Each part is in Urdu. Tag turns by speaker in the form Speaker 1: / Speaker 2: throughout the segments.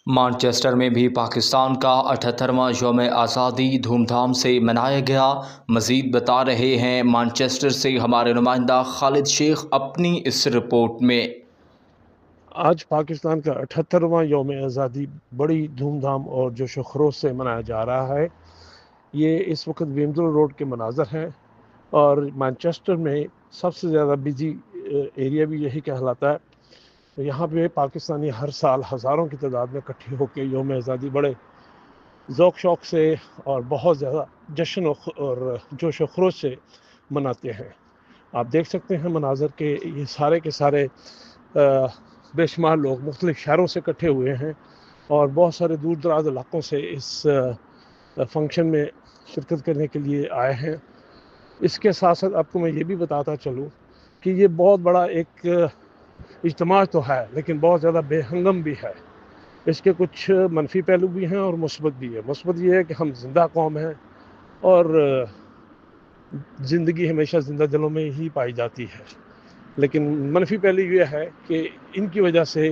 Speaker 1: مانچسٹر میں بھی پاکستان کا 78واں یوم آزادی دھوم دھام سے منایا گیا۔ مزید بتا رہے ہیں مانچسٹر سے ہمارے نمائندہ خالد شیخ اپنی اس رپورٹ میں۔
Speaker 2: آج پاکستان کا 78واں یوم آزادی بڑی دھوم دھام اور جوش و خروش سے منایا جا رہا ہے۔ یہ اس وقت ویمبلڈن روڈ کے مناظر ہیں اور مانچسٹر میں سب سے زیادہ بزی ایریا بھی یہی کہلاتا ہے۔ یہاں پہ پاکستانی ہر سال ہزاروں کی تعداد میں اکٹھے ہو کے یوم آزادی بڑے ذوق شوق سے اور بہت زیادہ جشن اور جوش و خروش سے مناتے ہیں۔ آپ دیکھ سکتے ہیں مناظر کے یہ سارے کے سارے بے شمار لوگ مختلف شہروں سے اکٹھے ہوئے ہیں اور بہت سارے دور دراز علاقوں سے اس فنکشن میں شرکت کرنے کے لیے آئے ہیں۔ اس کے ساتھ ساتھ آپ کو میں یہ بھی بتاتا چلوں کہ یہ بہت بڑا ایک اجتماع تو ہے لیکن بہت زیادہ بے ہنگم بھی ہے۔ اس کے کچھ منفی پہلو بھی ہیں اور مثبت بھی ہے۔ مثبت یہ ہے کہ ہم زندہ قوم ہیں اور زندگی ہمیشہ زندہ دلوں میں ہی پائی جاتی ہے، لیکن منفی پہلو یہ ہے کہ ان کی وجہ سے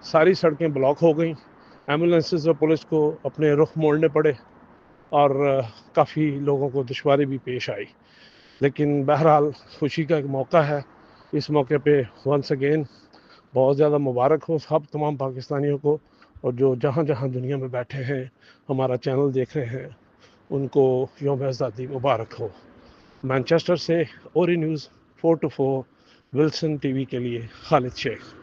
Speaker 2: ساری سڑکیں بلاک ہو گئیں، ایمبولینسز اور پولیس کو اپنے رخ موڑنے پڑے اور کافی لوگوں کو دشواری بھی پیش آئی۔ لیکن بہرحال خوشی کا ایک موقع ہے۔ اس موقع پہ ونس اگین بہت زیادہ مبارک ہو سب تمام پاکستانیوں کو، اور جو جہاں جہاں دنیا میں بیٹھے ہیں ہمارا چینل دیکھ رہے ہیں ان کو یوم آزادی مبارک ہو۔ مانچسٹر سے اوری news 4 to 4 Wilson T V کے لیے خالد شیخ۔